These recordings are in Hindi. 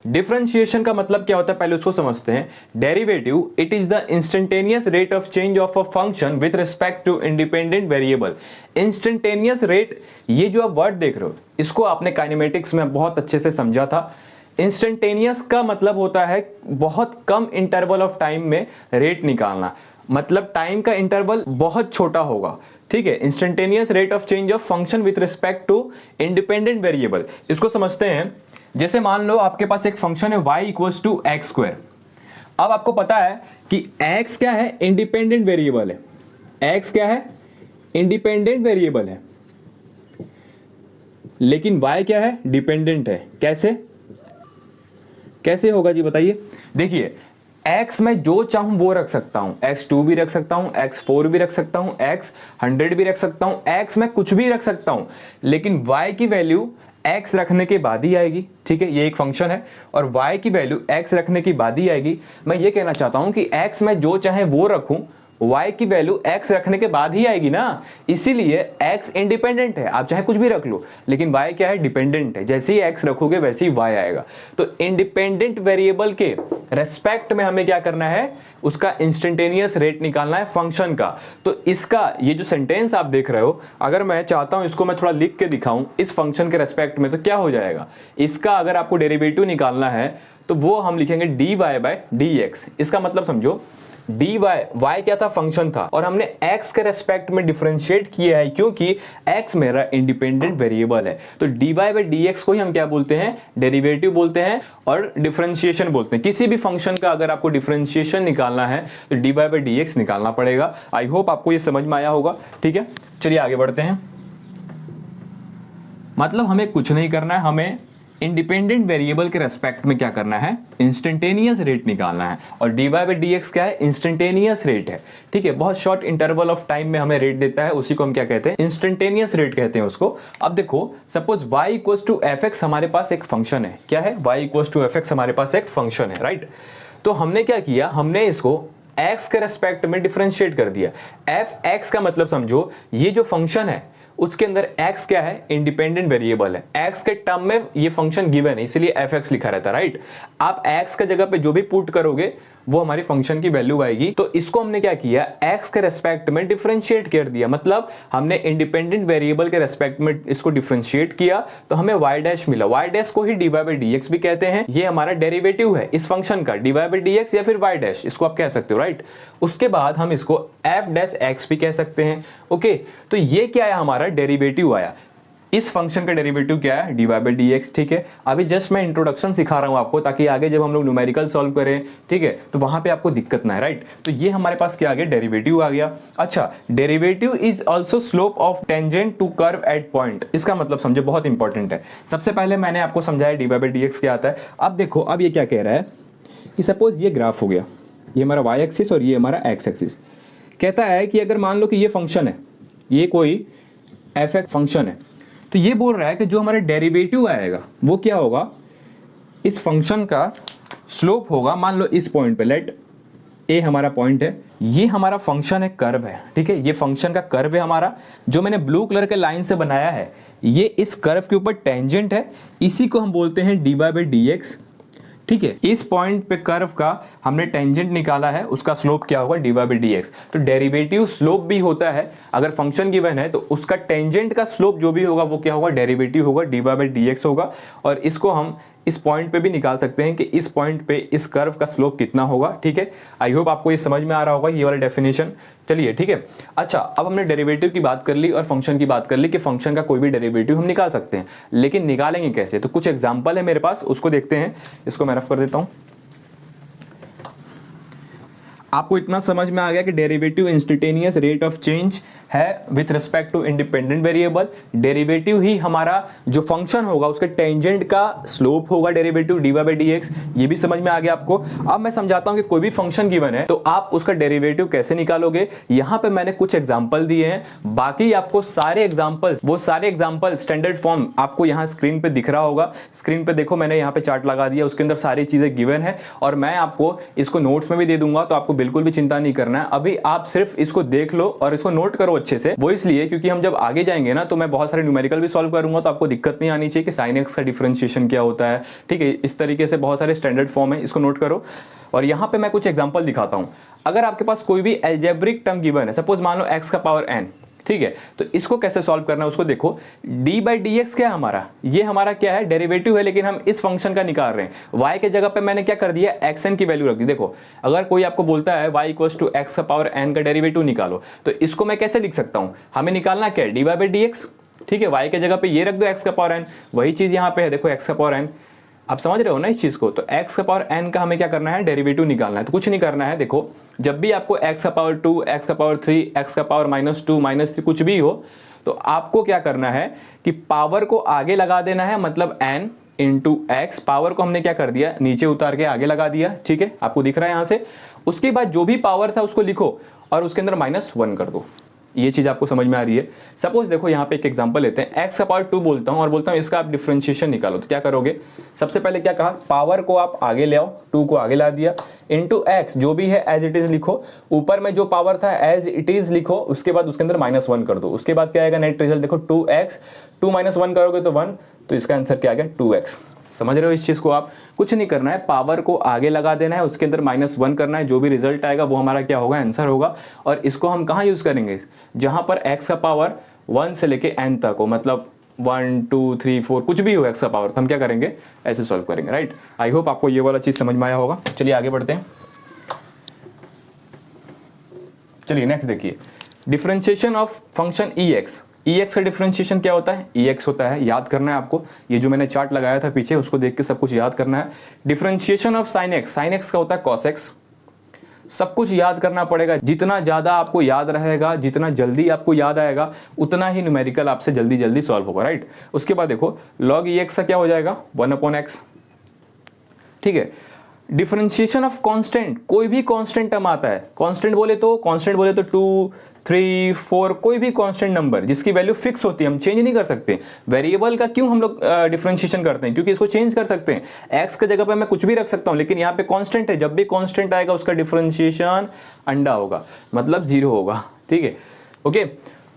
डिफरेंशिएशन का मतलब क्या होता है पहले उसको समझते हैं। Derivative it is the instantaneous rate of change of a function with respect to independent variable. Instantaneous rate, ये जो आप वर्ड देख रहे हो इसको आपने काइनेमेटिक्स में बहुत अच्छे से समझा था। इंस्टेंटेनियस का मतलब होता है बहुत कम इंटरवल ऑफ टाइम में रेट निकालना, मतलब टाइम का इंटरवल बहुत छोटा होगा, ठीक है। Instantaneous rate of change of function with respect to independent variable, इसको समझते हैं। जैसे मान लो आपके पास एक फंक्शन है y equals to x square. अब आपको पता है कि x क्या है, इंडिपेंडेंट वेरिएबल है। x क्या है, इंडिपेंडेंट वेरिएबल है, लेकिन y क्या है, डिपेंडेंट है। कैसे कैसे होगा जी बताइए। देखिए x में जो चाहूं वो रख सकता हूं, x2 भी रख सकता हूं, x4 भी रख सकता हूं, x100 भी रख सकता हूं, x में कुछ भी रख सकता हूं, लेकिन y की वैल्यू x रखने के बाद ही आएगी, ठीक है। ये एक फंक्शन है और y की वैल्यू x रखने के बाद ही आएगी। मैं ये कहना चाहता हूं कि x में जो चाहे वो रखूं, y की वैल्यू x रखने के बाद ही आएगी ना, इसीलिए x इंडिपेंडेंट है। आप चाहे कुछ भी रख लो, लेकिन y क्या है, डिपेंडेंट है। जैसे ही x रखोगे वैसे ही y आएगा। तो इंडिपेंडेंट वेरिएबल के रेस्पेक्ट में हमें क्या करना है, उसका इंस्टेंटेनियस रेट निकालना है फंक्शन का। तो इसका ये जो सेंटेंस आप देख रहे हो, अगर मैं चाहता हूं इसको मैं थोड़ा लिख के दिखाऊं इस फंक्शन के रेस्पेक्ट में, तो क्या हो जाएगा, इसका अगर आपको डेरिवेटिव निकालना है तो वो हम लिखेंगे dy बाय dx। इसका मतलब समझो, dy y क्या था, फंक्शन था, और हमने x के रेस्पेक्ट में डिफरेंशिएट किया है क्योंकि x मेरा इंडिपेंडेंट वेरिएबल है। तो dy बाय dx को ही हम क्या बोलते हैं, डेरिवेटिव बोलते हैं और डिफरेंशिएशन बोलते हैं। किसी भी फंक्शन का अगर आपको डिफरेंशिएशन निकालना है तो dy बाय dx निकालना पड़ेगा। आई होप आपको ये समझ में आया होगा, ठीक है। चलिए आगे बढ़ते हैं। मतलब हमें कुछ नहीं करना है, हमें इंडिपेंडेंट वेरिएबल के रेस्पेक्ट में क्या करना है, इंस्टेंटेनियस रेट निकालना है। और dy बाय dx क्या है, इंस्टेंटेनियस रेट है, ठीक है। बहुत शॉर्ट इंटरवल ऑफ टाइम में हमें रेट देता है, उसी को हम क्या कहते हैं, इंस्टेंटेनियस रेट कहते हैं उसको। अब देखो suppose y equals to fx हमारे पास एक फंक्शन है। क्या है, y इक्वल्स टू fx हमारे पास एक फंक्शन है, राइट। तो हमने क्या किया, हमने इसको x के रेस्पेक्ट में डिफरेंशिएट कर दिया। fx का मतलब समझो, ये जो फंक्शन है उसके अंदर x क्या है, इंडिपेंडेंट वेरिएबल है। x के टर्म में ये फंक्शन गिवन है, इसलिए fx लिखा रहता है, राइट। आप x के जगह पे जो भी पुट करोगे वो हमारी फंक्शन की वैल्यू आएगी। तो इसको हमने क्या किया, x के रेस्पेक्ट में डिफरेंशिएट कर दिया, मतलब हमने इंडिपेंडेंट वेरिएबल के रेस्पेक्ट में इसको डिफरेंशिएट किया तो हमें y डैश मिला। y डैश को ही dy बाय dx भी कहते हैं। ये हमारा डेरिवेटिव है इस फंक्शन का, dy बाय dx या फिर y डैश, इसको आप कह सकते हो, राइट। उसके बाद हम इसको f डैश x भी कह सकते हैं, ओके। तो ये क्या है, हमारा डेरिवेटिव आया। इस फंक्शन का डेरिवेटिव क्या है, dy बाय dx, ठीक है। अभी जस्ट मैं इंट्रोडक्शन सिखा रहा हूं आपको, ताकि आगे जब हम लोग न्यूमेरिकल सॉल्व करें, ठीक है, तो वहां पे आपको दिक्कत ना है, राइट। तो ये हमारे पास क्या आ गया, डेरिवेटिव आ गया। अच्छा, derivative is also slope of tangent to curve at point. इसका मतलब समझे, बहुत इंपॉर्टेंट है। सबसे पहले मैंने आपको समझाया dy बाय dx क्या आता है। अब देखो, अब ये क्या कह रहा है कि सपोज ये ग्राफ हो गया, ये हमारा y एक्सिस और ये हमारा x एक्सिस। कहता है कि अगर मान लो कि ये फंक्शन है, ये कोई f फंक्शन है, तो ये बोल रहा है कि जो हमारा डेरिवेटिव आएगा वो क्या होगा, इस फंक्शन का स्लोप होगा, मान लो इस पॉइंट पे, लेट ए हमारा पॉइंट है, ये हमारा फंक्शन है, कर्व है, ठीक है। ये फंक्शन का कर्व है हमारा, जो मैंने ब्लू कलर के लाइन से बनाया है, ये इस कर्व के ऊपर टेंजेंट है, इसी को हम बोलते हैं dy बाय dx, ठीक है। इस पॉइंट पे कर्व का हमने टेंजेंट निकाला है, उसका स्लोप क्या होगा, dy बाय dx। तो डेरिवेटिव स्लोप भी होता है, अगर फंक्शन गिवन है तो उसका टेंजेंट का स्लोप जो भी होगा वो क्या होगा, डेरिवेटिव होगा, dy बाय dx होगा। और इसको हम इस पॉइंट पे भी निकाल सकते हैं कि इस पॉइंट पे इस कर्व का स्लोप कितना होगा, ठीक है। आई होप आपको ये समझ में आ रहा होगा, ये वाला डेफिनेशन। चलिए, ठीक है। अच्छा, अब हमने डेरिवेटिव की बात कर ली और फंक्शन की बात कर ली कि फंक्शन का कोई भी डेरिवेटिव हम निकाल सकते हैं, लेकिन निकालेंगे कैसे, तो कुछ एग्जांपल है मेरे पास, उसको देखते हैं। इसको मैं रफ कर देता हूं। आपको इतना समझ में आ गया कि derivative instantaneous rate of change है with respect to independent variable. Derivative ही हमारा जो फंक्शन होगा उसके टेंजेंट का स्लोप होगा, डेरिवेटिव dy बाय dx। ये भी समझ में आ गया आपको। अब मैं समझाता हूं कि कोई भी फंक्शन गिवन है तो आप उसका डेरिवेटिव कैसे निकालोगे। यहां पे मैंने कुछ एग्जांपल दिए हैं, बाकी आपको सारे एग्जांपल, वो सारे एग्जांपल स्टैंडर्ड फॉर्म आपको यहां स्क्रीन पे दिख रहा होगा। स्क्रीन पे देखो, मैंने यहां पे चार्ट लगा दिया, उसके अंदर सारी चीजें गिवन है और मैं आपको इसको नोट्स में भी दे दूंगा, तो आपको बिल्कुल भी चिंता नहीं करना है। अभी आप सिर्फ इसको देख लो और इसको नोट करो अच्छे से, वो इसलिए क्योंकि हम जब आगे जाएंगे ना तो मैं बहुत सारे न्यूमेरिकल भी सॉल्व करूंगा, तो आपको दिक्कत नहीं आनी चाहिए कि साइन एक्स का डिफरेंशिएशन क्या होता है। ठीक है, इस तरीके से बहुत सारे स्टैंडर्ड फॉर्म है, इसको नोट करो। और यहाँ पे मैं कुछ एग्जांपल दिखाता हूँ। अगर आपके पास कोई भी एल्जेब्रिक टर्म गिवन है, सपोज मान लो x का पावर n, ठीक है, तो इसको कैसे सॉल्व करना है उसको देखो। d/dx क्या है हमारा, ये हमारा क्या है, डेरिवेटिव है, लेकिन हम इस फंक्शन का निकाल रहे हैं। y के जगह पे मैंने क्या कर दिया, xn की वैल्यू रख दी। देखो अगर कोई आपको बोलता है y = x का पावर n का डेरिवेटिव निकालो, तो इसको मैं कैसे लिख सकता हूं, हमें निकालना क्या है, dy/dx। ठीक है, y के जगह पे ये रख दो x का पावर n, वही चीज यहाँ पे है, देखो x का पावर n। आप समझ रहे हो ना इस चीज को, तो x का पावर n का हमें क्या करना है, डेरिवेटिव निकालना है। तो कुछ नहीं करना है, देखो जब भी आपको x का पावर 2, x का पावर 3, x का पावर -2, -3 कुछ भी हो, तो आपको क्या करना है कि पावर को आगे लगा देना है, मतलब n इंटू x, पावर को हमने क्या कर दिया, नीचे उतार के आगे लगा दिया। ठीक है, आपको दिख रहा है यहां से। उसके बाद जो भी पावर था उसको लिखो और उसके अंदर -1 कर दो। ये चीज आपको समझ में आ रही है। सपोज देखो यहाँ पे एक एग्जांपल लेते हैं, x का पावर 2 बोलता हूँ और बोलता हूँ इसका आप डिफरेंशिएशन निकालो, तो क्या करोगे, सबसे पहले क्या कहा, पावर को आप आगे ले आओ, 2 को आगे ला दिया, इंटू x जो भी है एज इट इज लिखो, ऊपर में जो पावर था एज इट इज लिखो, उसके बाद उसके अंदर -1 कर दो। उसके बाद क्या आएगा नेट रिजल्ट, देखो 2x, 2 - 1 करोगे तो 1, तो इसका आंसर क्या आ गया, 2x। समझ रहे हो इस चीज को आप, कुछ नहीं करना है, पावर को आगे लगा देना है, उसके अंदर -1 करना है, जो भी रिजल्ट आएगा वो हमारा क्या होगा, आंसर होगा। और इसको हम कहाँ यूज करेंगे, जहां पर x का पावर 1 से लेके n तक हो, मतलब 1 2 3 4 कुछ भी हो x का पावर, तो हम क्या करेंगे, ऐसे सॉल्व करेंगे। राइट, आई होप आपको ये वाला चीज समझ में आया होगा। चलिए आगे बढ़ते हैं। चलिए नेक्स्ट देखिए, differentiation of function ex। ex का डिफरेंशिएशन क्या होता है, ex होता है, याद करना है आपको, ये जो मैंने चार्ट लगाया था पीछे उसको देख के सब कुछ याद करना है। Differentiation of sin x, sin x का होता है cos x। सब कुछ याद करना पड़ेगा, जितना ज्यादा आपको याद रहेगा, जितना जल्दी आपको याद आएगा, उतना ही न्यूमेरिकल आपसे जल्दी जल्दी सॉल्व होगा। राइट, उसके बाद देखो log ex का क्या हो जाएगा, 1/x। ठीक है, डिफरेंशिएशन ऑफ कांस्टेंट, कोई भी कांस्टेंट टर्म आता है, कांस्टेंट बोले तो 2 3 4, कोई भी कांस्टेंट नंबर जिसकी वैल्यू फिक्स होती है, हम चेंज नहीं कर सकते। वेरिएबल का क्यों हम लोग डिफरेंशिएशन करते हैं, क्योंकि इसको चेंज कर सकते हैं। x के जगह पे मैं कुछ भी रख सकता हूं, लेकिन यहाँ पे कांस्टेंट है, जब भी कांस्टेंट आएगा उसका डिफरेंशिएशन अंडा होगा, मतलब 0 होगा। ठीक है, ओके,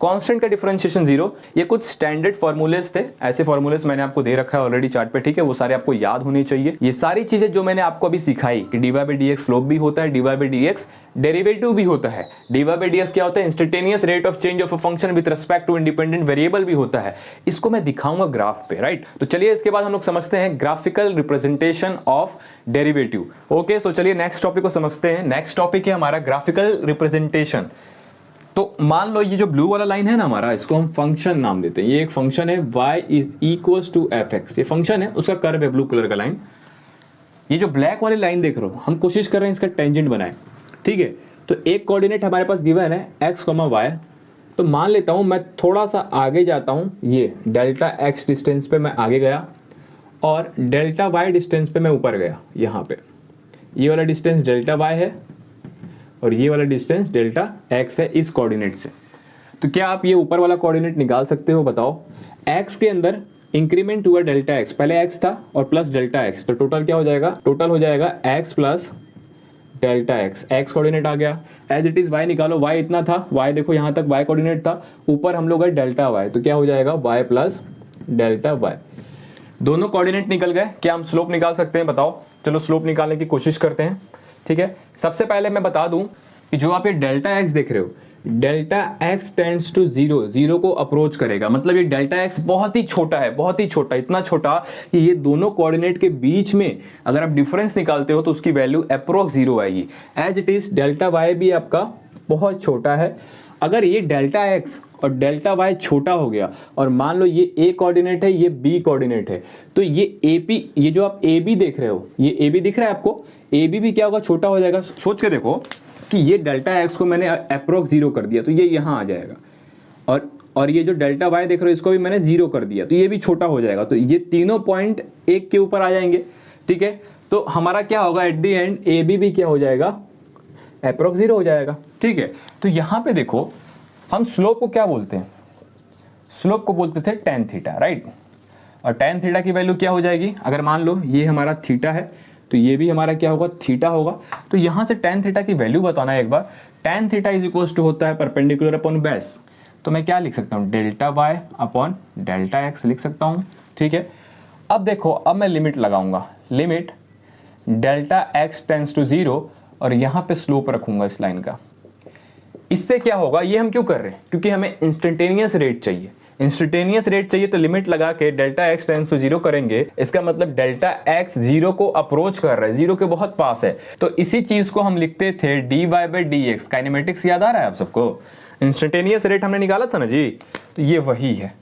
कांस्टेंट का डिफरेंशिएशन 0। ये कुछ स्टैंडर्ड फॉर्मूलेस थे, ऐसे फॉर्मूलेस मैंने आपको दे रखा है ऑलरेडी चार्ट पे। ठीक है, वो सारे आपको याद होने चाहिए। ये सारी चीजें जो मैंने आपको अभी सिखाई कि dy/dx स्लोप भी होता है, dy/dx डेरिवेटिव भी होता है, dy/dx क्या होता है, instantaneous rate of change of a function with respect to independent variable भी होता है। इसको मैं दिखाऊंगा ग्राफ पे। राइट, तो चलिए इसके बाद हम लोग समझते हैं graphical representation of derivative. Okay, so चलिए नेक्स्ट टॉपिक को समझते हैं। नेक्स्ट टॉपिक है हमारा ग्राफिकल रिप्रेजेंटेशन। तो मान लो ये जो ब्लू वाला लाइन है ना हमारा, इसको हम फंक्शन नाम देते हैं। ये एक फंक्शन है y = fx, ये फंक्शन है, उसका कर्व है ब्लू कलर का लाइन। ये जो ब्लैक वाली लाइन देख रहे हो, हम कोशिश कर रहे हैं इसका टेंजेंट बनाए। ठीक है, तो एक कोऑर्डिनेट हमारे पास गिवन है x, y। तो मान लेता हूं मैं थोड़ा सा आगे जाता हूं, ये डेल्टा x डिस्टेंस पे मैं आगे गया और डेल्टा y डिस्टेंस पे मैं ऊपर गया। यहाँ पे ये वाला डिस्टेंस डेल्टा y है और ये वाला डिस्टेंस डेल्टा x है इस कोऑर्डिनेट से। तो क्या आप ये ऊपर वाला कोऑर्डिनेट निकाल सकते हो, बताओ। x के अंदर इंक्रीमेंट हुआ डेल्टा x, पहले x था और प्लस डेल्टा x, तो टोटल क्या हो जाएगा, टोटल हो जाएगा x plus delta x। x coordinate आ गया, एज इट इज y निकालो, y इतना था, y देखो यहाँ तक y कोऑर्डिनेट था, ऊपर हम लोग है डेल्टा y, तो क्या हो जाएगा y प्लस डेल्टा y। दोनों कोऑर्डिनेट निकल गए, क्या हम स्लोप निकाल सकते हैं, बताओ। चलो स्लोप निकालने की कोशिश करते हैं। ठीक है, सबसे पहले मैं बता दूं कि जो आप ये डेल्टा x देख रहे हो, डेल्टा x टेंड्स टू 0, 0 को अप्रोच करेगा, मतलब ये डेल्टा x बहुत ही छोटा है, बहुत ही छोटा, इतना छोटा कि ये दोनों कोऑर्डिनेट के बीच में अगर आप डिफरेंस निकालते हो तो उसकी वैल्यू अप्रोक्स 0 आएगी। As it is delta y भी आपका बहुत छोटा है। अगर ये डेल्टा x और डेल्टा y छोटा हो गया और मान लो ये a कोऑर्डिनेट है, ये b कोऑर्डिनेट है, तो ये AP, ये जो आप AB देख रहे हो, ये AB दिख रहा है आपको, AB भी क्या होगा, छोटा हो जाएगा। सोच के देखो कि ये डेल्टा x को मैंने अप्रोक्स 0 कर दिया तो ये यहाँ आ जाएगा, और ये जो डेल्टा y देख रहे हो इसको भी मैंने 0 कर दिया तो ये भी छोटा हो जाएगा, तो ये तीनों पॉइंट एक के ऊपर आ जाएंगे। ठीक है, तो हमारा क्या होगा एट द एंड, AB भी क्या हो जाएगा, अप्रोक्स 0 हो जाएगा। ठीक है, तो यहाँ पे देखो हम स्लोप को क्या बोलते हैं, स्लोप को बोलते थे tan थीटा। राइट, और tan थीटा की वैल्यू क्या हो जाएगी, अगर मान लो ये हमारा थीटा है तो ये भी हमारा क्या होगा, थीटा होगा। तो यहाँ से tan थीटा की वैल्यू बताना है एक बार। tan theta is equals to होता है परपेंडिकुलर अपॉन बेस। तो मैं क्या लिख सकता हूँ, delta y upon delta x लिख सकता हूँ, ठीक है। अब देखो, अब मैं लिमिट लगाऊंगा, limit delta x tends to 0 और यहाँ पे स्लोप रखूंगा इस लाइन का। इससे क्या होगा, ये हम क्यों कर रहे हैं, क्योंकि हमें इंस्टेंटेनियस रेट चाहिए। इंस्टेंटेनियस रेट चाहिए तो लिमिट लगा के डेल्टा एक्स टेंस टू 0 करेंगे, इसका मतलब डेल्टा एक्स 0 को अप्रोच कर रहा है, 0 के बहुत पास है। तो इसी चीज को हम लिखते थे dy by d x. Kinematics याद आ रहा है आप सबको, इंस्टेंटेनियस रेट हमने निकाला था ना जी, तो ये वही है।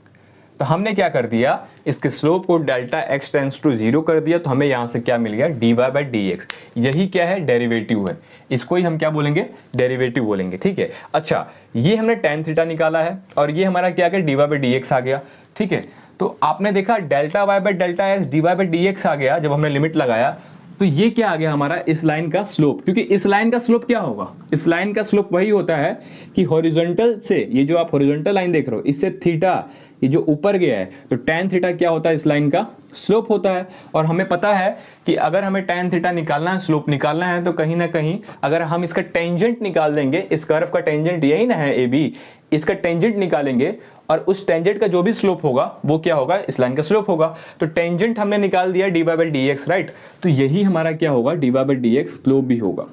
तो हमने क्या कर दिया, इसके स्लोप को डेल्टा एक्स टेंस टू 0 कर दिया, तो हमें यहां से क्या मिल गया, dy बाई डी एक्स। यही क्या है, डेरिवेटिव है, इसको ही हम क्या बोलेंगे, डेरिवेटिव बोलेंगे, ठीक है। अच्छा, ये हमने tan थीटा निकाला है और ये हमारा क्या है, dy बाई डी एक्स आ गया, ठीक है। तो आपने देखा delta y by delta x dy by d x आ गया जब हमने लिमिट लगाया। तो ये क्या आ गया हमारा, इस लाइन का स्लोप, क्योंकि इस लाइन का स्लोप क्या होगा, इस लाइन का स्लोप वही होता है कि हॉरिजॉन्टल से, ये जो आप हॉरिजॉन्टल लाइन देख रहे हो, इससे थीटा ये जो ऊपर गया है, तो tan थीटा क्या होता है, इस लाइन का स्लोप होता है। और हमें पता है कि अगर हमें tan थीटा निकालना है, स्लोप निकालना है, तो कहीं ना कहीं अगर हम इसका टेंजेंट निकाल देंगे, इस कर्व का टेंजेंट यही ना है AB, इसका टेंजेंट निकालेंगे और उस टेंजेंट का जो भी स्लोप होगा वो क्या होगा, इस लाइन का स्लोप होगा। तो टेंजेंट हमने निकाल दिया dy by d x, right. तो यही हमारा क्या होगा, dy by d x slope भी होगा,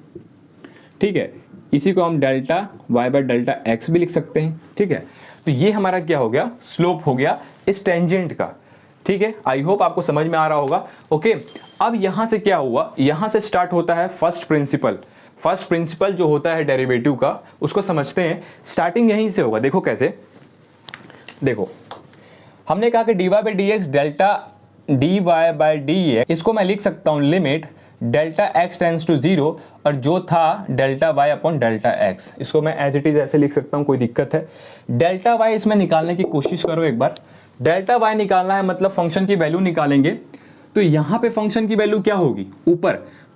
ठीक है। इसी को हम delta y by delta x भी लिख सकते हैं, ठीक है। तो ये हमारा क्या हो गया, स्लोप हो गया इस टेंजेंट का, ठीक है। आई होप आपको समझ में आ रहा होगा, ओके। अब यहां से क्या हुआ, यहां से स्टार्ट होता है फर्स्ट प्रिंसिपल। फर्स्ट प्रिंसिपल जो होता है डेरिवेटिव का, उसको समझते हैं। स्टार्टिंग यहीं से होगा, देखो कैसे, देखो हमने कहा कि dy by d x delta dy by d x, इसको मैं लिख सकता हूं limit delta x tends to 0 और जो था delta y upon delta x, इसको मैं एज इट इज ऐसे लिख सकता हूं, कोई दिक्कत है। डेल्टा वाई इसमें निकालने की कोशिश करो एक बार। डेल्टा वाई निकालना है मतलब फंक्शन की वैल्यू निकालेंगे। तो यहां पे फंक्शन की वैल्यू क्या होगी,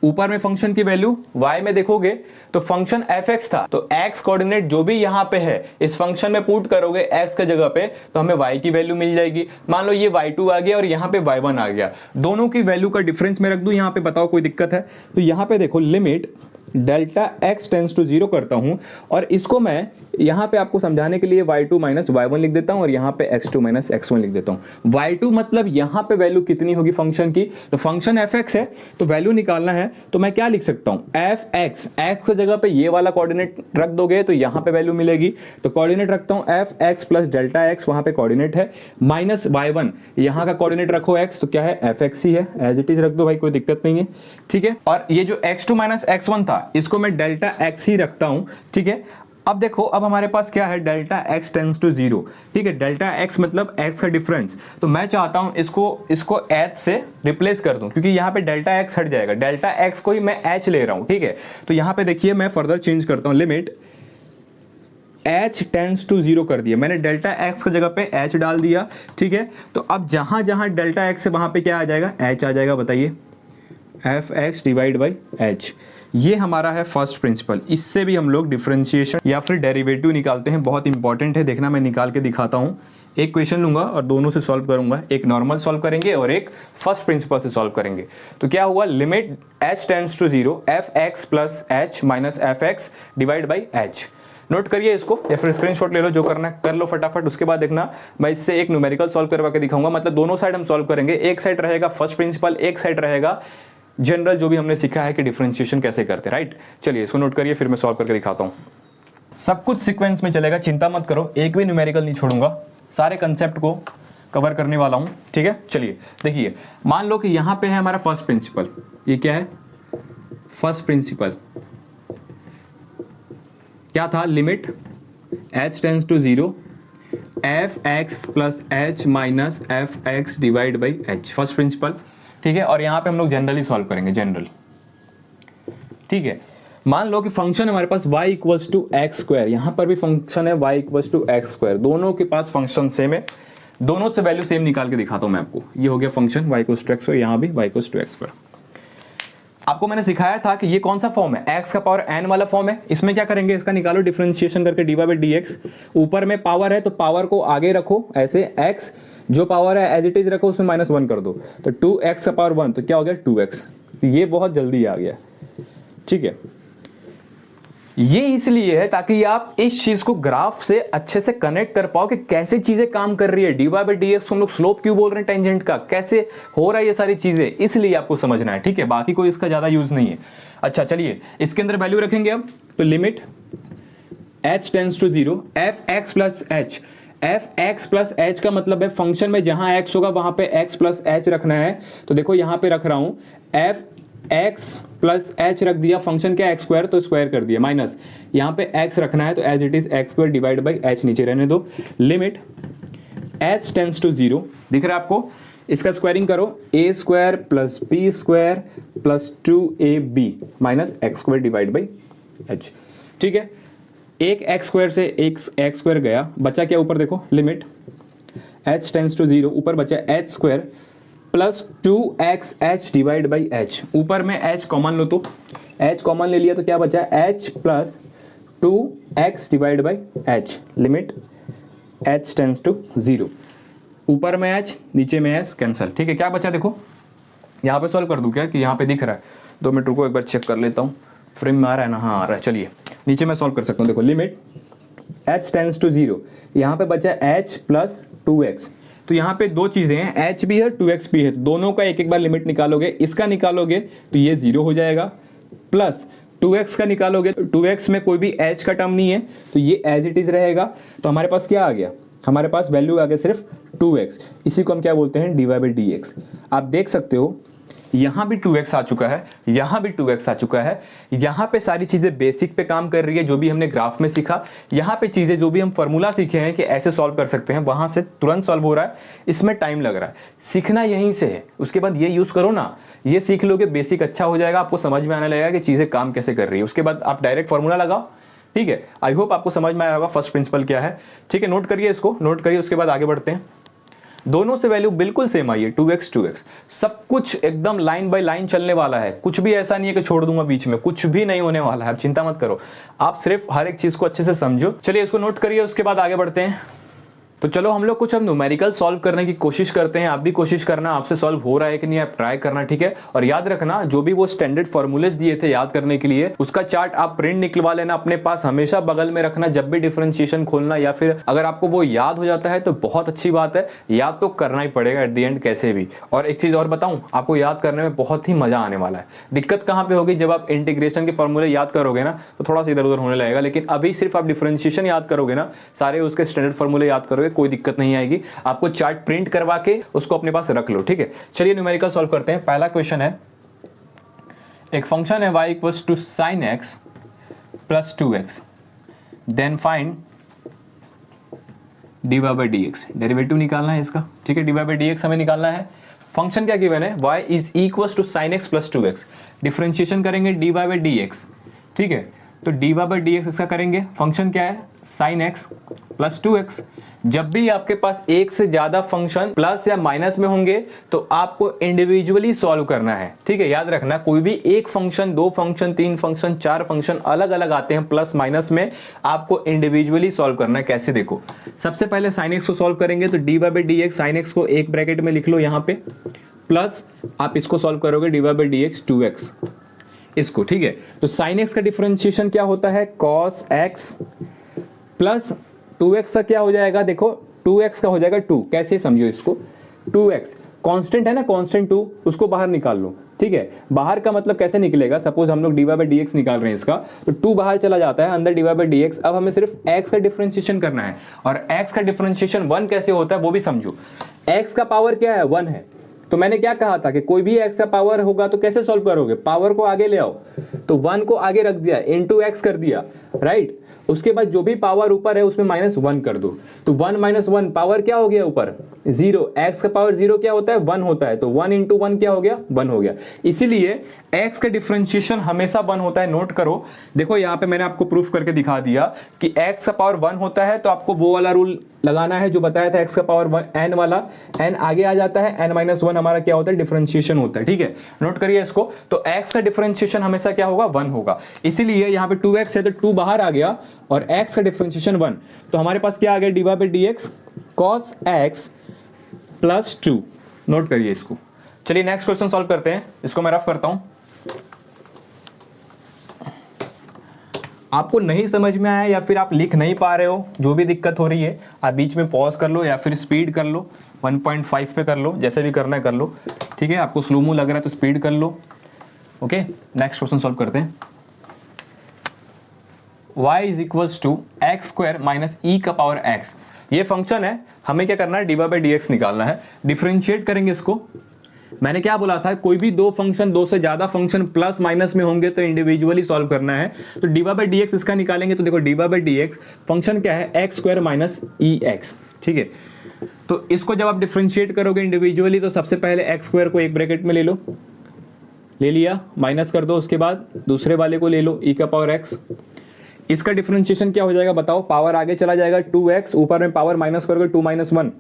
ऊपर में फंक्शन की वैल्यू y में देखोगे तो फंक्शन fx था, तो x कोऑर्डिनेट जो भी यहां पे है इस फंक्शन में पुट करोगे x के जगह पे, तो हमें y की वैल्यू मिल जाएगी। मान लो ये y2 आ गया और यहां पे y1 आ गया, दोनों की वैल्यू का डिफरेंस मैं रख दूं यहां पे, बताओ कोई दिक्कत है। तो यहां पे देखो limit delta x tends to 0 करता हूं और इसको मैं यहां पे आपको समझाने के लिए y2 माइनस y1 लिख देता हूं और यहां पे x2 माइनस x1 लिख देता हूं। y2 मतलब यहां पे वैल्यू कितनी होगी फंक्शन की, तो फंक्शन fx है, तो वैल्यू निकालना है, तो मैं क्या लिख सकता हूं, fx, x की जगह पे ये वाला कोऑर्डिनेट रख दोगे तो यहां पे वैल्यू मिलेगी, तो कोऑर्डिनेट रखता हूं fx प्लस डेल्टा x, वहां पे कोऑर्डिनेट है, माइनस y1, यहां का कोऑर्डिनेट रखो x, तो क्या है fx ही है, एज इट इज रख दो भाई, कोई दिक्कत नहीं है, ठीक है। और ये जो x2 माइनस x1 था इसको मैं डेल्टा x ही रखता हूं, ठीक है। अब देखो, अब हमारे पास क्या है, डेल्टा x टेंस टू 0, ठीक है। डेल्टा x मतलब x का डिफरेंस, तो मैं चाहता हूं इसको h से रिप्लेस कर दूं, क्योंकि यहां पे डेल्टा x हट जाएगा, डेल्टा x को ही मैं h ले रहा हूं, ठीक है। तो यहां पे देखिए मैं फर्दर चेंज करता हूं, लिमिट h टेंस टू 0 कर दिया मैंने, डेल्टा x की जगह पे h डाल दिया, ठीक है। तो अब जहां जहां डेल्टा x है वहां पे क्या आ जाएगा, h आ जाएगा, बताइए, fx डिवाइड बाई h। ये हमारा है फर्स्ट प्रिंसिपल। इससे भी हम लोग डिफरेंशिएशन या फिर डेरिवेटिव निकालते हैं, बहुत इंपॉर्टेंट है, देखना मैं निकाल के दिखाता हूं। एक क्वेश्चन लूंगा और दोनों से सॉल्व करूंगा, एक नॉर्मल सॉल्व करेंगे और एक फर्स्ट प्रिंसिपल से सॉल्व करेंगे। तो क्या हुआ, limit h tends to 0 fx plus h minus fx divide by h। Note करिए इसको या फिर स्क्रीनशॉट ले लो, जो करना है कर लो फटाफट। उसके बाद देखना मैं इससे एक न्यूमेरिकल सॉल्व करवा के दिखाऊंगा, मतलब दोनों साइड हम सॉल्व करेंगे, एक साइड रहेगा फर्स्ट प्रिंसिपल, एक साइड रहेगा जनरल जो भी हमने सीखा है कि डिफरेंशिएशन कैसे करते हैं, राइट। चलिए इसको नोट करिए, फिर मैं सॉल्व करके दिखाता हूं। सब कुछ सीक्वेंस में चलेगा, चिंता मत करो, एक भी न्यूमेरिकल नहीं छोड़ूंगा, सारे कंसेप्ट को कवर करने वाला हूं, ठीक है। चलिए देखिए, मान लो कि यहां पे है हमारा फर्स्ट प्रिंसिपल, ये क्या है, फर्स्ट प्रिंसिपल क्या था, limit h tends to 0 fx plus h minus fx divide by h, first principle, ठीक है। और यहां पे हम लोग जनरली सॉल्व करेंगे, जनरल, ठीक है। मान लो कि फंक्शन हमारे पास y equals to x square, यहां पर भी फंक्शन है y equals to x square, दोनों के पास फंक्शन सेम है, दोनों से वैल्यू सेम निकाल के दिखाता हूं मैं आपको। ये हो गया function y equals to x square, यहां भी y equals to x square. आपको मैंने सिखाया था कि ये कौन सा फॉर्म है, x का पावर n वाला फॉर्म है। इसमें क्या करेंगे, इसका निकालो डिफरेंशिएशन करके dy बाई डी एक्स। ऊपर में पावर है तो पावर को आगे रखो ऐसे, x जो पावर है एज इट इज रखो, उसमें -1 कर दो, तो 2x का पावर 1, तो क्या हो गया 2x। ये बहुत जल्दी आ गया, ठीक है। ये इसलिए है ताकि आप इस चीज को ग्राफ से अच्छे से कनेक्ट कर पाओ कि कैसे चीजें काम कर रही है। dy बाई डी एक्स हम लोग स्लोप क्यों बोल रहे हैं टेंजेंट का, कैसे हो रहा है ये सारी चीजें, इसलिए आपको समझना है, ठीक है, बाकी कोई इसका ज्यादा यूज नहीं है। अच्छा चलिए इसके अंदर वैल्यू रखेंगे अब, तो limit h tends to 0 f x plus h. F x plus h का मतलब है फंक्शन में जहां x होगा वहां पे x प्लस एच रखना है। तो देखो यहां पे रख रहा हूं एफ एक्स प्लस एच रख दिया, फंक्शन क्या एक्स स्क्वायर तो स्क्वायर कर दिया, माइनस यहाँ पे x रखना है तो as it is x square divide by h नीचे रहने दो। लिमिट h टेंड्स टू 0, दिख रहा है आपको, इसका स्क्वायरिंग करो a square plus b square plus 2ab minus x square divide by h. ठीक है, एक एक्स स्क्वायर से एक एक्स स्क्वायर गया, बचा क्या ऊपर देखो, लिमिट h टेंड्स टू 0, ऊपर बचा H square plus 2xh divide by H. ऊपर में h कॉमन लो तो h कॉमन ले लिया तो क्या बचा h plus 2x divide by h. Limit h tends to 0, ऊपर में h नीचे में s कैंसल। ठीक है, क्या बचा देखो, यहाँ पे सॉल्व कर दूं क्या कि यहाँ पे दिख रहा है, 2 मिनट रुको एक बार चेक कर लेता हूँ, फ्रेम में आ रहा है ना, हाँ आ रहा है, चलिए नीचे मैं सॉल्व कर सकता हूँ। देखो लिमिट h टेंड्स टू 0, यहाँ पे बचा h प्लस 2x, तो यहाँ पे दो चीजें हैं, h भी है 2x भी है, तो दोनों का एक एक बार लिमिट निकालोगे, इसका निकालोगे तो ये 0 हो जाएगा, प्लस 2x का निकालोगे तो 2x में कोई भी h का टर्म नहीं है तो ये एज इट इज रहेगा। तो हमारे पास क्या आ गया, हमारे पास वैल्यू आ गया सिर्फ 2x, इसी को हम क्या बोलते हैं dy बाई डी एक्स। आप देख सकते हो यहाँ भी 2x आ चुका है, यहाँ भी 2x आ चुका है, यहाँ पे सारी चीजें बेसिक पे काम कर रही है जो भी हमने ग्राफ में सीखा, यहाँ पे चीजें जो भी हम फॉर्मूला सीखे हैं कि ऐसे सॉल्व कर सकते हैं वहां से तुरंत सॉल्व हो रहा है, इसमें टाइम लग रहा है, सीखना यहीं से है, उसके बाद ये यूज करो ना, ये सीख लोगे बेसिक अच्छा हो जाएगा, आपको समझ में आने लगेगा कि चीजें काम कैसे कर रही है, उसके बाद आप डायरेक्ट फॉर्मूला लगाओ। ठीक है, आई होप आपको समझ में आया होगा फर्स्ट प्रिंसिपल क्या है। ठीक है, नोट करिए, इसको नोट करिए, उसके बाद आगे बढ़ते हैं। दोनों से वैल्यू बिल्कुल सेम आई है, 2x 2x, सब कुछ एकदम लाइन बाय लाइन चलने वाला है, कुछ भी ऐसा नहीं है कि छोड़ दूंगा बीच में, कुछ भी नहीं होने वाला है, आप चिंता मत करो, आप सिर्फ हर एक चीज को अच्छे से समझो। चलिए इसको नोट करिए, उसके बाद आगे बढ़ते हैं। तो चलो हम लोग कुछ अब न्यूमेरिकल सॉल्व करने की कोशिश करते हैं, आप भी कोशिश करना, आपसे सॉल्व हो रहा है कि नहीं आप ट्राई करना, ठीक है। और याद रखना जो भी वो स्टैंडर्ड फॉर्मूलेस दिए थे याद करने के लिए, उसका चार्ट आप प्रिंट निकलवा लेना अपने पास, हमेशा बगल में रखना जब भी डिफरेंशिएशन खोलना, या फिर अगर आपको वो याद हो जाता है तो बहुत अच्छी बात है, याद तो करना ही पड़ेगा एट द एंड कैसे भी। और एक चीज और बताऊं, आपको याद करने में बहुत ही मजा आने वाला है। दिक्कत कहां पे होगी, जब आप इंटीग्रेशन के फॉर्मूले याद करोगे ना तो थोड़ा सा इधर उधर होने लगेगा, लेकिन अभी सिर्फ आप डिफरेंशिएशन याद करोगे ना, सारे उसके स्टैंडर्ड फॉर्मूले याद करोगे, कोई दिक्कत नहीं आएगी। आपको चार्ट प्रिंट करवा के उसको अपने पास रख लो, ठीक है। चलिए न्यूमेरिकल सॉल्व करते हैं। पहला क्वेश्चन है, एक फंक्शन है y equals to sin x plus 2x, then find dy by d x. Derivative निकालना है इसका, ठीक है, dy बाई डी एक्स हमें निकालना है। फंक्शन क्या गिवन है, y is equals to sin x plus 2x, differentiation करेंगे dy बाई डी एक्स, ठीक है। तो dy बाई डी एक्स इसका करेंगे, फंक्शन क्या है sin x प्लस 2x। जब भी आपके पास एक से ज्यादा फंक्शन प्लस या माइनस में होंगे तो आपको इंडिविजुअली सॉल्व करना है, ठीक है। याद रखना, कोई भी एक फंक्शन, 2 फंक्शन, 3 फंक्शन, 4 फंक्शन अलग अलग आते हैं प्लस माइनस में, आपको इंडिविजुअली सॉल्व करना है। कैसे देखो, सबसे पहले sin x को सॉल्व करेंगे तो dy by d x, sin x को एक ब्रैकेट में लिख लो यहाँ पे, प्लस आप इसको सॉल्व करोगे dy by d x 2x इसको, ठीक है। तो sin x का डिफरेंशिएशन क्या होता है, cos x प्लस 2x का क्या हो जाएगा, देखो 2x का हो जाएगा 2, कैसे समझो इसको, 2x कांस्टेंट है ना, कांस्टेंट 2, उसको बाहर निकाल लो, ठीक है। बाहर का मतलब कैसे निकलेगा, सपोज हम लोग dy बाई डी एक्स निकाल रहे हैं इसका, तो 2 बाहर चला जाता है, अंदर dy बाई डी एक्स। अब हमें सिर्फ x का डिफरेंशिएशन करना है, और x का डिफरेंशिएशन 1 कैसे होता है वो भी समझो। x का पावर क्या है, 1 है, तो मैंने क्या कहा था कि कोई भी x का पावर होगा तो कैसे सॉल्व करोगे, पावर को आगे ले आओ, तो 1 को आगे रख दिया, इनटू x कर दिया, राइट। उसके बाद जो भी पावर ऊपर है उसमें -1 कर दो, तो 1 - 1 पावर क्या हो गया ऊपर 0, x का पावर 0 क्या होता है 1 होता है, तो 1 × 1 क्या हो गया 1 हो गया। इसीलिए x का डिफरेंशिएशन हमेशा 1 होता है, नोट करो। देखो यहाँ पे मैंने आपको प्रूफ करके दिखा दिया कि x का पावर 1 होता है, तो आपको वो वाला रूल लगाना है जो बताया था, x का पावर n वाला, n आगे आ जाता है, n - 1 हमारा क्या होता है डिफरेंशिएशन होता है, ठीक है। नोट करिए इसको, तो x का डिफरेंशिएशन हमेशा क्या होगा 1 होगा, इसीलिए यहाँ पे 2x है तो 2 बाहर आ गया, और x का डिफरेंशिएशन 1, तो हमारे पास क्या आ गया dy by d x cos x plus 2। Note करिए इसको। चलिए नेक्स्ट क्वेश्चन सॉल्व करते हैं, इसको मैं रफ करता हूं। आपको नहीं समझ में आया या फिर आप लिख नहीं पा रहे हो, जो भी दिक्कत हो रही है, आप बीच में पॉज कर लो या फिर स्पीड कर लो, 1.5 पे कर लो, जैसे भी करना है कर लो, ठीक है। आपको स्लोमो लग रहा है तो स्पीड कर लो। ओके, नेक्स्ट क्वेश्चन सॉल्व करते हैं। y is equals to x square minus e का पावर x, ये फंक्शन है, हमें क्या करना है, d y by d x निकालना है। डिफरेंशिएट करेंगे इसको। मैंने क्या बोला था, कोई भी दो फंक्शन, दो से ज्यादा फंक्शन प्लस माइनस में होंगे तो इंडिविजुअली सॉल्व करना है। तो d y by d x इसका निकालेंगे, तो देखो d y by d x function क्या है, x square minus e x, ठीक है। तो इसको जब आप डिफरेंशिएट करोगे इंडिविजुअली, तो सबसे पहले एक्स स्क्वायर को एक ब्रैकेट में ले लो, ले लिया, माइनस कर दो, उसके बाद दूसरे वाले को ले लो, ई का पावर एक्स। इसका डिफरेंशिएशन क्या हो जाएगा बताओ, पावर आगे चला जाएगा 2x, ऊपर में पावर माइनस करोगे 2 - 1,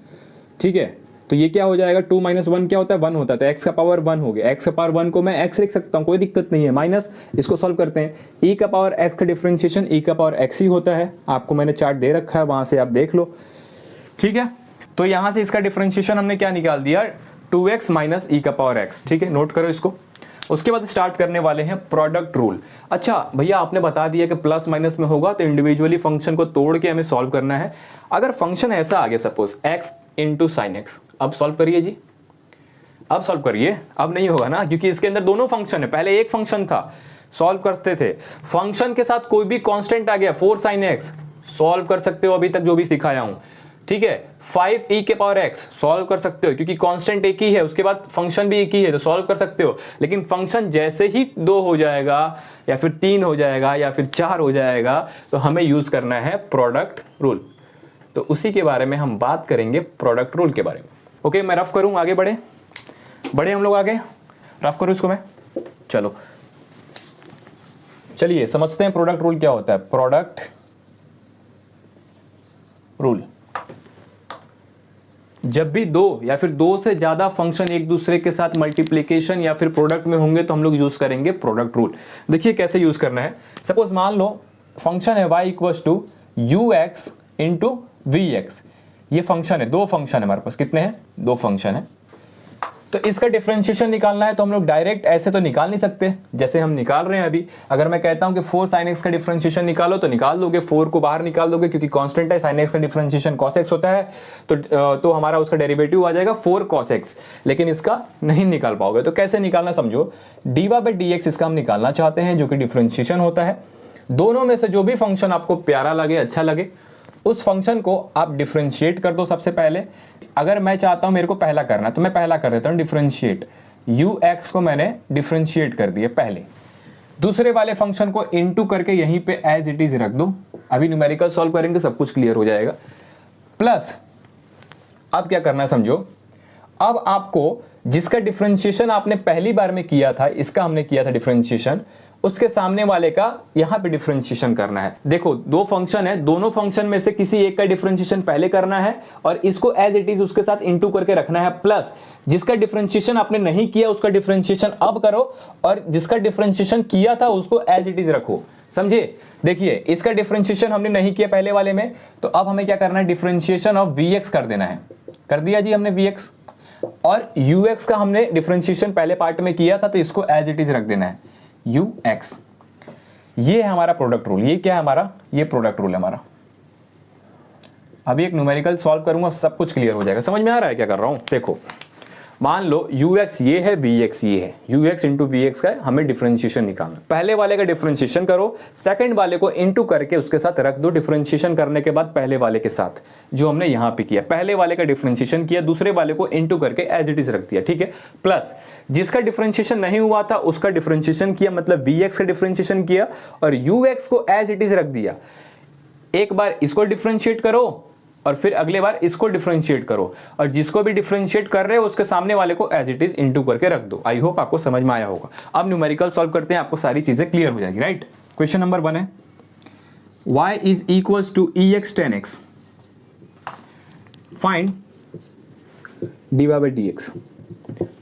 ठीक है। तो ये क्या हो जाएगा, 2 - 1 क्या होता है, 1 होता है, तो x का पावर 1 हो गया। x का पावर 1 को मैं x लिख सकता हूँ, कोई दिक्कत नहीं है, माइनस, इसको सॉल्व करते हैं। e का पावर x का डिफरेंशिएशन e का पावर x ही होता है, आपको मैंने चार्ट दे रखा है, वहां से आप देख लो, ठीक है। तो यहां से इसका डिफरेंशिएशन हमने क्या निकाल दिया, 2x माइनस e का पावर x, ठीक है, नोट करो इसको। उसके बाद स्टार्ट करने वाले हैं प्रोडक्ट रूल। अच्छा भैया, आपने बता दिया कि प्लस माइनस में होगा तो इंडिविजुअली फंक्शन को तोड़ के हमें सॉल्व करना है। अगर फंक्शन ऐसा आ गया suppose x into sine x, अब सॉल्व करिए जी, अब सॉल्व करिए। अब नहीं होगा ना, क्योंकि इसके अंदर दोनों फंक्शन है, पहले एक फंक्शन था, सॉल्व करते थे, फंक्शन के साथ कोई भी कांस्टेंट आ गया 4 sin x, सॉल्व कर सकते हो, अभी तक जो भी सिखाया हूं, ठीक है। 5e के पावर x सॉल्व कर सकते हो, क्योंकि कांस्टेंट एक ही है, उसके बाद फंक्शन भी एक ही है, तो सॉल्व कर सकते हो। लेकिन फंक्शन जैसे ही 2 हो जाएगा या फिर 3 हो जाएगा या फिर 4 हो जाएगा, तो हमें यूज करना है प्रोडक्ट रूल। तो उसी के बारे में हम बात करेंगे, प्रोडक्ट रूल के बारे में। ओके, मैं रफ करूं, आगे बढ़े हम लोग आगे, रफ करूं इसको मैं, चलो चलिए समझते हैं प्रोडक्ट रूल क्या होता है। प्रोडक्ट रूल, जब भी दो या फिर दो से ज्यादा फंक्शन एक दूसरे के साथ मल्टीप्लीकेशन या फिर प्रोडक्ट में होंगे तो हम लोग यूज करेंगे प्रोडक्ट रूल। देखिए कैसे यूज करना है। सपोज मान लो फंक्शन है y equals to ux into v x, ये फंक्शन है, दो फंक्शन है हमारे पास, कितने हैं, दो फंक्शन है। तो इसका डिफरेंशिएशन निकालना है, तो हम लोग डायरेक्ट ऐसे तो निकाल नहीं सकते जैसे हम निकाल रहे हैं अभी। अगर मैं कहता हूं कि 4 sin x का डिफरेंशिएशन निकालो तो निकाल दोगे, 4 को बाहर निकाल दोगे, क्योंकि कांस्टेंट है, sin x का डिफरेंशिएशन cos x होता है, तो हमारा उसका डेरिवेटिव आ जाएगा 4 cos x। लेकिन इसका नहीं निकाल पाओगे, तो कैसे निकालना समझो, dy बाई dx इसका हम निकालना चाहते हैं, जो कि डिफरेंशिएशन होता है। दोनों में से जो भी फंक्शन आपको प्यारा लगे, अच्छा लगे, उस फंक्शन को आप डिफरेंशिएट कर दो सबसे पहले। अगर मैं चाहता हूं मेरे को पहला करना, तो मैं पहला कर देता हूं डिफरेंशिएट, ux को मैंने डिफरेंशिएट कर दिया पहले। दूसरे वाले फंक्शन को इनटू करके यहीं पे एज इट इज रख दो, अभी न्यूमेरिकल सॉल्व करेंगे सब कुछ क्लियर हो जाएगा। प्लस अब क्या करना है समझो, अब आपको जिसका डिफरेंशिएशन आपने पहली बार में किया था, इसका हमने किया था डिफरेंशिएशन, उसके सामने वाले का यहां पे डिफरेंशिएशन करना है। देखो दो फंक्शन है, दोनों फंक्शन में से किसी एक का डिफरेंशिएशन पहले करना है और इसको एज इट इज उसके साथ इनटू करके रखना है। प्लस जिसका डिफरेंशिएशन आपने नहीं किया उसका डिफरेंशिएशन अब करो, और जिसका डिफरेंशिएशन किया था उसको एज इट इज रखो, समझे। देखिए इसका डिफरेंशिएशन हमने नहीं किया पहले वाले में, तो अब हमें क्या करना है, डिफरेंशिएशन ऑफ वीएक्स कर देना है। कर दिया जी हमने वीएक्स, और यूएक्स का हमने डिफरेंशिएशन पहले पार्ट में किया था, तो इसको एज इट इज रख देना है ux। ये है हमारा प्रोडक्ट रूल। ये क्या है हमारा, ये प्रोडक्ट रूल है हमारा। अभी एक न्यूमेरिकल सॉल्व करूंगा, सब कुछ क्लियर हो जाएगा। समझ में आ रहा है क्या कर रहा हूं, देखो मान लो ux ये है, vx ये है, ux इंटू vx का हमें डिफरेंशिएशन निकालना। पहले वाले का डिफरेंशिएशन करो, सेकंड वाले को इंटू करके उसके साथ रख दो, डिफरेंशिएशन करने के बाद पहले वाले के साथ जो हमने यहां पे किया, पहले वाले का डिफरेंशिएशन किया, दूसरे वाले को इंटू करके एज इट इज रख दिया, ठीक है। प्लस जिसका डिफरेंशिएशन नहीं हुआ था उसका डिफरेंशिएशन किया, मतलब vx का डिफरेंशिएशन किया और ux को एज इट इज रख दिया। एक बार इसको डिफरेंशिएट करो और फिर अगले बार इसको डिफरेंशिएट करो, और जिसको भी डिफरेंशिएट कर रहे हो उसके सामने वाले को एज इट इज इनटू करके रख दो। आई होप आपको समझ में आया होगा। अब न्यूमेरिकल सॉल्व करते हैं, आपको सारी चीजें क्लियर हो जाएगी, राइट। क्वेश्चन नंबर 1 है y is equals to ex tan x, find dy by dx।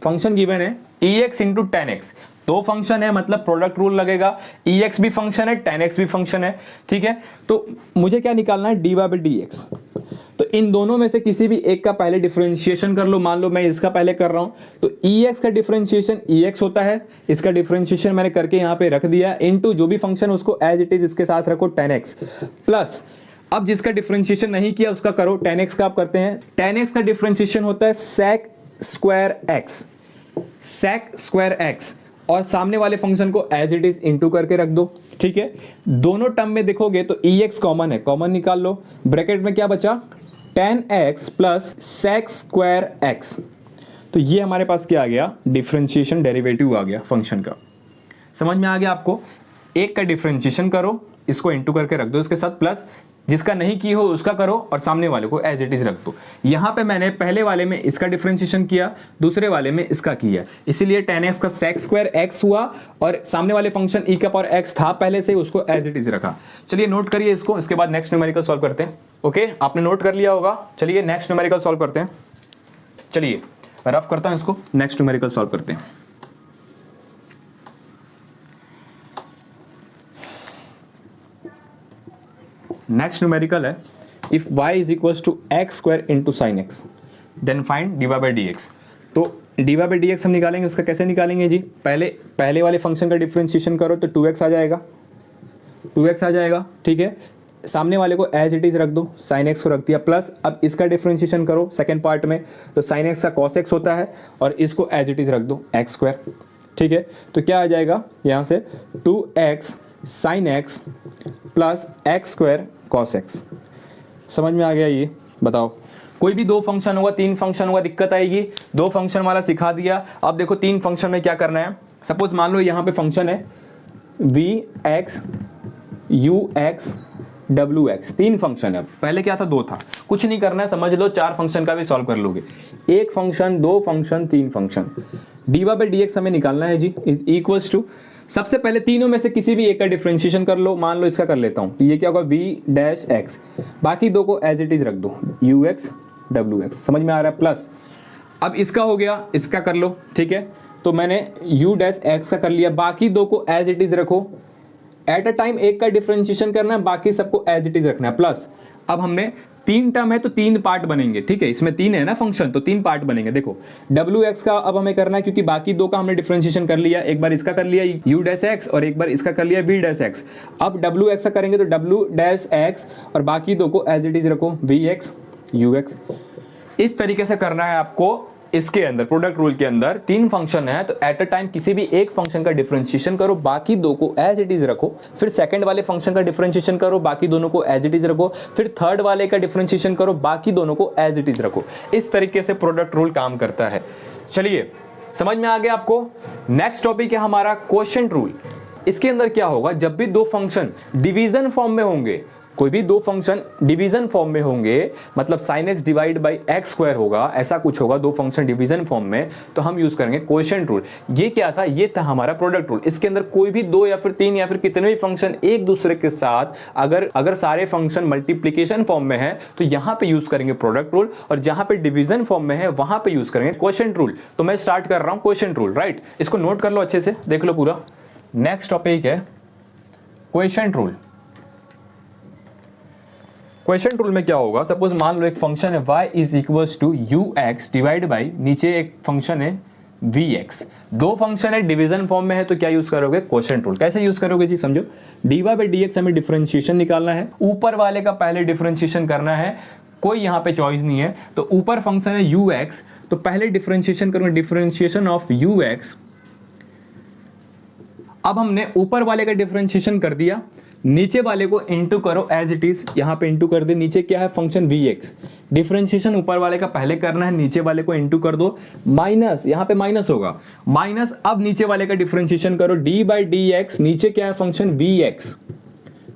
Function given है ex इंटू tan x, दो फंक्शन है मतलब प्रोडक्ट रूल लगेगा, ex भी फंक्शन है, tan x भी फंक्शन है, ठीक है। तो मुझे क्या निकालना है, dy बाई dx। तो इन दोनों में से किसी भी एक का पहले डिफरेंशिएशन कर लो। मान लो मैं इसका पहले कर रहा हूं, तो EX का डिफरेंशिएशन EX होता है, इसका डिफरेंशिएशन मैंने करके यहां पे रख दिया, इनटू जो भी फंक्शन उसको एज इट इज इसके साथ रखो 10x, प्लस अब जिसका डिफरेंशिएशन नहीं किया उसका करो 10x का आप करते हैं। 10x का डिफरेंशिएशन होता है sec स्क्वायर x, और सामने वाले फंक्शन को एज इट इज इनटू करके रख दो। ठीक है, दोनों टर्म में देखोगे तो EX कॉमन है, कॉमन निकाल लो, ब्रैकेट में क्या बचा 10x plus sec square x। तो ये हमारे पास क्या आ गया, डिफरेंशिएशन डेरिवेटिव आ गया फंक्शन का। समझ में आ गया आपको? एक का डिफरेंशिएशन करो, इसको इनटू करके रख दो इसके साथ, प्लस जिसका नहीं की हो उसका करो और सामने वाले को एज इट इज रख दो। यहां पे मैंने पहले वाले में इसका डिफरेंशिएशन किया, दूसरे वाले में इसका किया, इसीलिए 10x का sec स्क्वायर x हुआ, और सामने वाले फंक्शन e का पावर x था पहले से, उसको एज इट इज रखा। चलिए नोट करिए इसको, इसके बाद नेक्स्ट न्यूमेरिकल सॉल्व करते हैं। ओके, आपने नोट कर लिया होगा। चलिए नेक्स्ट न्यूमेरिकल सॉल्व करते हैं। चलिए मैं रफ करता हूं इसको, नेक्स्ट न्यूमेरिकल सॉल्व करते हैं। नेक्स्ट न्यूमेरिकल है, if y is equal to x square into sine x then find dy by d x. तो dy बाई डी एक्स हम निकालेंगे, उसका कैसे निकालेंगे जी, पहले वाले फंक्शन का डिफरेंशिएशन करो तो 2x आ जाएगा, 2x आ जाएगा। ठीक है, सामने वाले को एज इट इज रख दो, साइन x को रख दिया, प्लस अब इसका डिफरेंशिएशन करो सेकेंड पार्ट में, तो साइन x का cos x होता है, और इसको एज इट इज रख दो x स्क्वायर। ठीक है, तो क्या आ जाएगा यहाँ से 2x sine x plus x square cos x। समझ में आ गया? ये बताओ, कोई भी दो फंक्शन होगा, तीन फंक्शन होगा, दिक्कत आएगी। दो फंक्शन वाला सिखा दिया, अब देखो तीन फंक्शन में क्या करना है। सपोज मान लो यहाँ पे फंक्शन है vx ux wx, तीन फंक्शन है। पहले क्या था, दो था, कुछ नहीं करना है, समझ लो चार फंक्शन का भी सॉल्व कर लोगे। एक फंक्शन, दो फंक्शन, तीन function, dy by d x हमें निकालना है जी, इज इक्वल्स टू, सबसे पहले तीनों में से किसी भी एक का डिफरेंशिएशन कर लो। मान लो इसका कर लेता हूं, ये क्या होगा v डैश x, बाकी दो को एज इट इज रख दो ux wx। समझ में आ रहा है? प्लस अब इसका हो गया, इसका कर लो। ठीक है, तो मैंने u डैश x का कर लिया, बाकी दो को एज इट इज रखो। एट अ टाइम एक का डिफरेंशिएशन करना है, बाकी सबको एज इट इज रखना है। प्लस अब हमने तीन टर्म है तो तीन पार्ट बनेंगे। ठीक है, इसमें तीन है ना फंक्शन, तो तीन पार्ट बनेंगे। देखो wx का अब हमें करना है, क्योंकि बाकी दो का हमने डिफरेंशिएशन कर लिया, एक बार इसका कर लिया u डैश x और एक बार इसका कर लिया v डैश x। अब wx का करेंगे तो w डैश x और बाकी दो को एज इट इज रखो vx ux। इस तरीके से करना है आपको। इसके अंदर प्रोडक्ट रूल के अंदर तीन फंक्शन है, तो एट अ टाइम किसी भी एक फंक्शन का डिफरेंशिएशन करो, बाकी दो को एज इट इज रखो, फिर सेकंड वाले फंक्शन का डिफरेंशिएशन करो, बाकी दोनों को एज इट इज रखो, फिर थर्ड वाले का डिफरेंशिएशन करो, बाकी दोनों को एज इट इज रखो। इस तरीके से प्रोडक्ट रूल काम करता है। चलिए समझ में आ गया आपको? नेक्स्ट टॉपिक है हमारा क्वोशिएंट रूल। इसके अंदर क्या होगा, जब भी दो फंक्शन डिवीजन फॉर्म में होंगे, कोई भी दो फंक्शन डिवीजन फॉर्म में होंगे, मतलब sin x divide by x square होगा, ऐसा कुछ होगा, दो फंक्शन डिवीजन फॉर्म में, तो हम यूज करेंगे क्वोशिएंट रूल। ये क्या था, ये था हमारा प्रोडक्ट रूल। इसके अंदर कोई भी दो या फिर तीन या फिर कितने भी फंक्शन एक दूसरे के साथ, अगर सारे फंक्शन मल्टीप्लीकेशन फॉर्म में है तो यहां पे यूज करेंगे प्रोडक्ट रूल, और जहां पे डिवीजन फॉर्म में है वहां पे यूज करेंगे क्वोशिएंट रूल। तो मैं स्टार्ट कर रहा हूं क्वोशिएंट रूल, राइट? इसको नोट कर लो अच्छे से, देख लो पूरा। नेक्स्ट टॉपिक है क्वोशिएंट रूल। क्वोशिएंट रूल में क्या होगा, सपोज मान लो एक फंक्शन है y is equals to ux divide by, नीचे एक फंक्शन है vx। दो फंक्शन है डिवीजन फॉर्म में है, तो क्या यूज करोगे, क्वोशिएंट रूल। कैसे यूज करोगे जी, समझो। dy बाई डी एक्स हमें डिफरेंशिएशन निकालना है, ऊपर वाले का पहले डिफरेंशिएशन करना है, कोई यहाँ पे चॉइस नहीं है। तो ऊपर फंक्शन है ux, तो पहले डिफरेंशिएशन करूंगा, डिफरेंशिएशन ऑफ ux। अब हमने ऊपर वाले का डिफरेंशिएशन कर दिया, नीचे वाले को इनटू करो एज इट इज, यहां पे इनटू कर दे। नीचे क्या है, फंक्शन vx। डिफरेंशिएशन ऊपर वाले का पहले करना है, नीचे वाले को इनटू कर दो, माइनस, यहां पे माइनस होगा, माइनस अब नीचे वाले का डिफरेंशिएशन करो, d बाई डी एक्स, नीचे क्या है फंक्शन vx,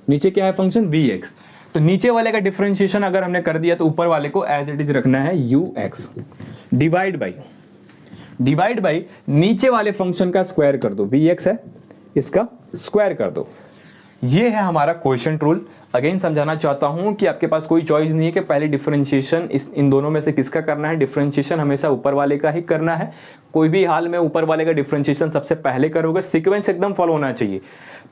नीचे क्या है फंक्शन vx। तो नीचे वाले का डिफरेंशिएशन अगर हमने कर दिया तो ऊपर वाले को एज इट इज रखना है ux, डिवाइड बाई नीचे वाले फंक्शन का स्क्वायर कर दो, vx है, इसका स्क्वायर कर दो। ये है हमारा क्वेश्चन रूल। अगेन समझाना चाहता हूं कि आपके पास कोई चॉइस नहीं है कि पहले डिफरेंशिएशन इन दोनों में से किसका करना है। डिफरेंशिएशन हमेशा ऊपर वाले का ही करना है, कोई भी हाल में ऊपर वाले का डिफरेंशिएशन सबसे पहले करोगे। सीक्वेंस एकदम फॉलो होना चाहिए।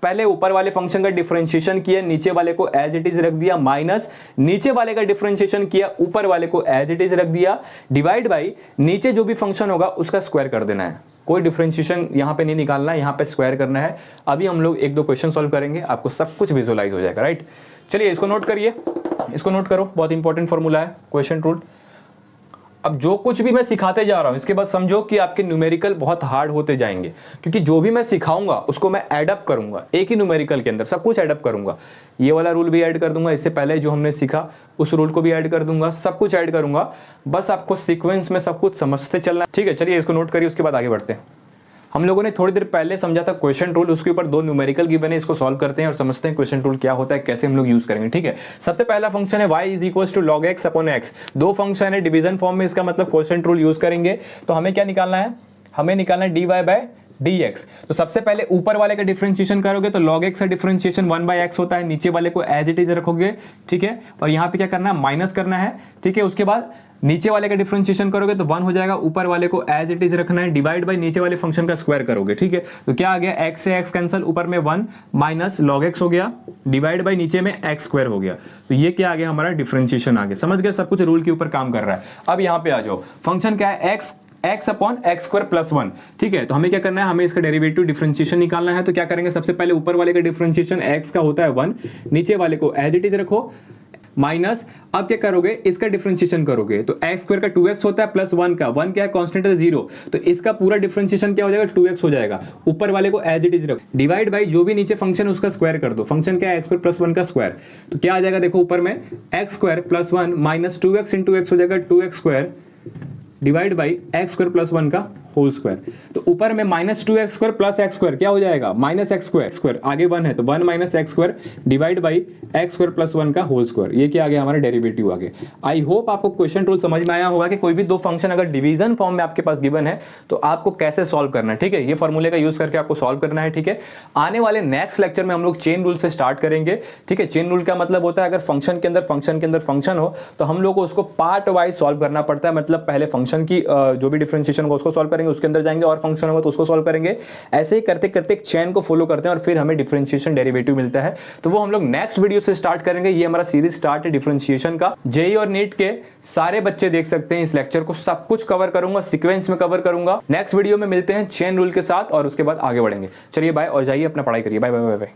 पहले ऊपर वाले फंक्शन का डिफरेंशिएशन किया, नीचे वाले को एज इट इज रख दिया, माइनस नीचे वाले का डिफरेंशिएशन किया, ऊपर वाले को एज इट इज रख दिया, डिवाइड बाई नीचे जो भी फंक्शन होगा उसका स्क्वायर कर देना है। कोई डिफरेंशिएशन यहाँ पे नहीं निकालना है, यहाँ पे स्क्वायर करना है। अभी हम लोग एक दो क्वेश्चन सॉल्व करेंगे, आपको सब कुछ विजुअलाइज हो जाएगा, राइट। चलिए इसको नोट करिए, इसको नोट करो, बहुत इंपॉर्टेंट फॉर्मूला है क्वेश्चन रूल। अब जो कुछ भी मैं सिखाते जा रहा हूं इसके बाद समझो कि आपके न्यूमेरिकल बहुत हार्ड होते जाएंगे, क्योंकि जो भी मैं सिखाऊंगा उसको मैं एडअप करूंगा। एक ही न्यूमेरिकल के अंदर सब कुछ एडअप करूंगा। ये वाला रूल भी ऐड कर दूंगा, इससे पहले जो हमने सीखा उस रूल को भी ऐड कर दूंगा, सब कुछ ऐड करूंगा। बस आपको सीक्वेंस में सब कुछ समझते चलना, ठीक है। चलिए इसको नोट करिए, उसके बाद आगे बढ़ते हैं। हम लोगों ने थोड़ी देर पहले समझा था क्वेश्चन रूल, उसके ऊपर दो न्यूमेरिकल गिवन है, इसको सॉल्व करते हैं और समझते हैं क्वेश्चन रूल क्या होता है, कैसे हम लोग यूज करेंगे, ठीक है। सबसे पहला फंक्शन है y is equal to log x upon x। दो फंक्शन है डिवीजन फॉर्म में, इसका मतलब क्वेश्चन रूल यूज करेंगे। तो हमें क्या निकालना है, हमें निकालना है dy बाय dx। तो सबसे पहले ऊपर वाले का डिफरेंशिएशन करोगे तो log x का डिफरेंशिएशन 1/x होता है, नीचे वाले को एज इट इज रखोगे, ठीक है। और यहाँ पे क्या करना है, माइनस करना है, ठीक है। उसके बाद नीचे वाले का डिफरेंशिएशन करोगे तो 1 हो जाएगा, ऊपर वाले को एज इट इज रखना है, डिवाइड बाय नीचे वाले फंक्शन का स्क्वायर करोगे, ठीक है। तो क्या आ गया, x से x कैंसिल, ऊपर में 1 माइनस log x हो गया, डिवाइड बाय नीचे में x स्क्वायर हो गया। तो ये क्या आ गया, हमारा डिफरेंशिएशन आ गया। समझ गए, सब कुछ रूल के ऊपर काम कर रहा है। अब यहाँ पे आ जाओ, फंक्शन क्या है, x upon x square plus 1, ठीक है। तो हमें क्या करना है, हमें इसका डेरिवेटिव डिफरेंशिएशन निकालना है। तो क्या करेंगे, सबसे पहले ऊपर वाले का डिफरेंशिएशन x का होता है 1, नीचे वाले को एज इट इज रखो, माइनस अब क्या करोगे, इसका डिफरेंशिएशन करोगे तो एक्स स्क्वायर का 2x होता है प्लस 1 का, 1 क्या है कांस्टेंट है 0, तो इसका पूरा डिफरेंशिएशन क्या हो जाएगा, 2x हो जाएगा। ऊपर वाले को एज इट इज रखो, डिवाइड बाई जो भी नीचे फंक्शन उसका स्क्वायर कर दो। फंक्शन क्या है, एक्स स्क्वायर प्लस 1 का स्क्वायर। तो क्या आ जाएगा, देखो ऊपर में x square plus 1 minus 2x into x हो जाएगा 2x square, divide by x square plus 1 का होल स्क्वायर। तो ऊपर में minus 2x square plus x square क्या हो जाएगा, माइनस एक्स स्क्वायर, आगे 1 है तो 1 minus x square, divide by x square plus 1 का होल स्क्वायर। ये क्या आ गया, हमारा डेरिवेटिव आ गया। आई होप आपको क्वेश्चन रूल समझ में आया होगा कि कोई भी दो फंक्शन अगर डिवीजन फॉर्म में आपके पास गिवन है तो आपको कैसे सॉल्व करना है, ठीक है। ये फॉर्मूले का यूज करके आपको सॉल्व करना है, ठीक है। आने वाले नेक्स्ट लेक्चर में हम लोग चेन रूल से स्टार्ट करेंगे, ठीक है। चेन रूल का मतलब होता है अगर फंक्शन के अंदर फंक्शन हो तो हम लोग को उसको पार्ट वाइज सॉल्व करना पड़ता है। मतलब पहले फंक्शन की जो भी डिफरेंशिएशन होगा उसको सॉल्व करेंगे, उसके अंदर जाएंगे और फंक्शन होगा तो उसको सॉल्व करेंगे। ऐसे ही करते करते एक चेन को फॉलो करते हैं और फिर हमें डिफरेंशिएशन डेरिवेटिव मिलता है। तो वो हम लोग नेक्स्ट वीडियो से स्टार्ट करेंगे। ये हमारा सीरीज स्टार्ट है डिफरेंशिएशन का। जेईई और नीट के सारे बच्चे देख सकते हैं इस लेक्चर को, सब कुछ कवर करूंगा, सीक्वेंस में कवर करूंगा। नेक्स्ट वीडियो में मिलते हैं चेन रूल के साथ और उसके बाद आगे बढ़ेंगे। चलिए बाय, और जाइए अपना पढ़ाई करिए। Bye bye bye bye.